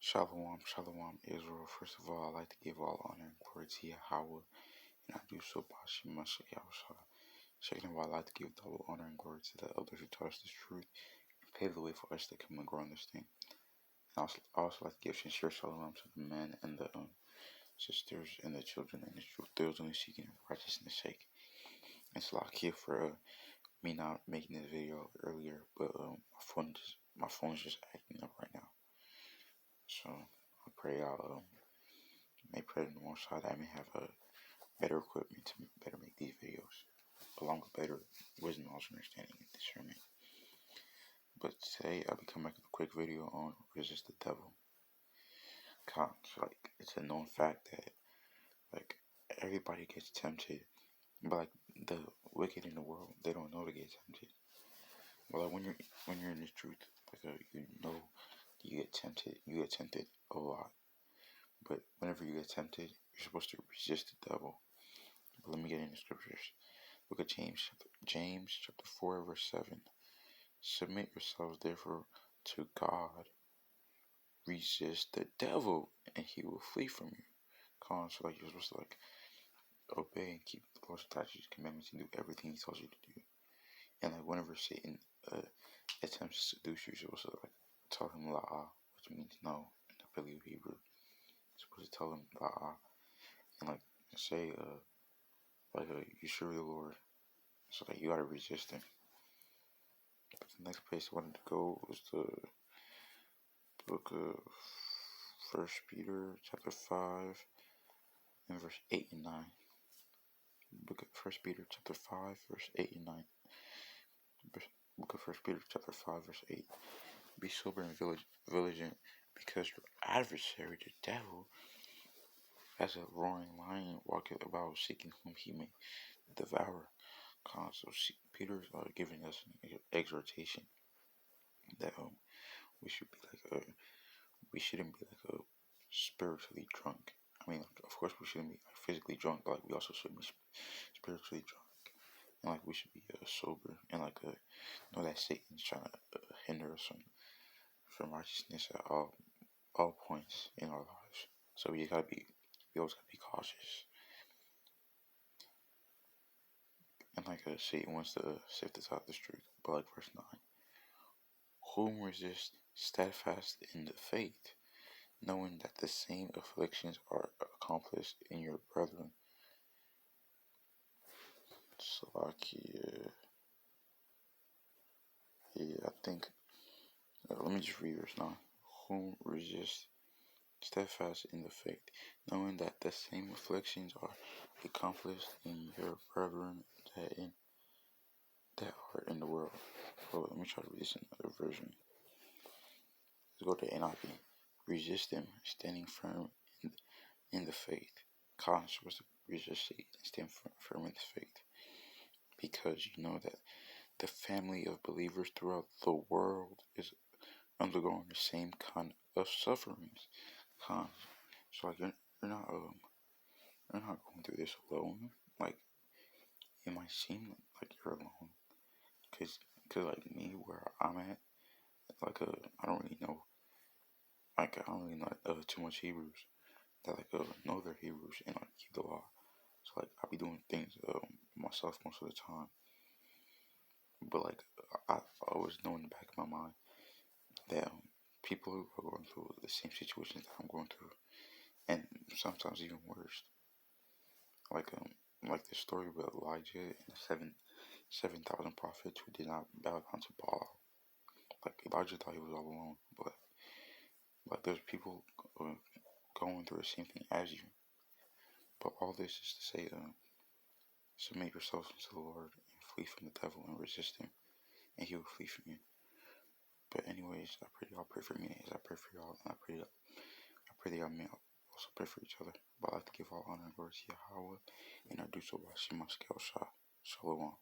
Shalom, shalom, Israel. First of all, I'd like to give all honor and glory to Yahweh, and I do so by Shem Yahushua. Second of all, I'd like to give double honor and glory to the elders who taught us this truth and paved the way for us to come and grow in this thing. And I also like to give sincere shalom to the men and the sisters and the children in this truth, those only seeking righteousness' sake. And it's like here for me not making this video earlier, but my phone is just acting up right now. So I pray y'all may pray to the Most High that I may have a better equipment to better make these videos, along with better wisdom, knowledge, understanding, and discernment. But today I'll be coming back with a quick video on resist the devil. Cause like it's a known fact that like everybody gets tempted, but like the wicked in the world, they don't know to get tempted. But like when you're in this truth, like you know you get tempted a lot. But whenever you get tempted, you're supposed to resist the devil. But let me get into scriptures. Look at James chapter 4, verse 7. Submit yourselves therefore to God. Resist the devil, and he will flee from you. So like you're supposed to like obey and keep the Lord's statutes, commandments, and do everything he tells you to do. And like whenever Satan attempts to seduce you, you're supposed to like tell him la'ah, which means no in the Paleo Hebrew. You're supposed to tell him la'ah and like say you serve the Lord. So like you gotta resist him. But the next place I wanted to go was the book of 1 Peter chapter 5 and verse 8 and 9. Book of 1 Peter chapter 5 verse 8 and 9. Book of 1 Peter chapter 5 verse 8. Be sober and vigilant, because your adversary the devil, as a roaring lion, walketh about seeking whom he may devour. So Peter is giving us an exhortation that we should be like we shouldn't be like spiritually drunk. I mean, like, of course we shouldn't be like, physically drunk, but like we also shouldn't be spiritually drunk, and like we should be sober and like know that Satan's trying to hinder us from righteousness at all points in our lives. So we always gotta be cautious. And like Satan wants to sift us out the truth. But like verse 9, whom resist steadfast in the faith, knowing that the same afflictions are accomplished in your brethren. So like I think let me just read verse 9. Whom resist steadfast in the faith, knowing that the same afflictions are accomplished in your brethren that are in the world. So let me try to read this in another version. Let's go to NIV. Resist them, standing firm in the faith. God is supposed to resist it and stand firm in the faith, because you know that the family of believers throughout the world is undergoing the same kind of sufferings. So like you're not going through this alone. Like it might seem like you're alone, cause like me, where I'm at, like I don't really know, too much Hebrews that like know their Hebrews and like keep the law. So like I be doing things myself most of the time, but like I always know in the back of my mind that people who are going through the same situations that I'm going through, and sometimes even worse. Like the story with Elijah and the 7,000 prophets who did not bow down to Baal. Like Elijah thought he was all alone, but like there's people going through the same thing as you. But all this is to say, submit yourselves unto the Lord and flee from the devil and resist him, and he will flee from you. But anyways, I pray y'all pray for me as I pray for y'all, and I pray that y'all may also pray for each other. But I like to give all honor and glory to Yahweh, and I do so by Shema Shalom.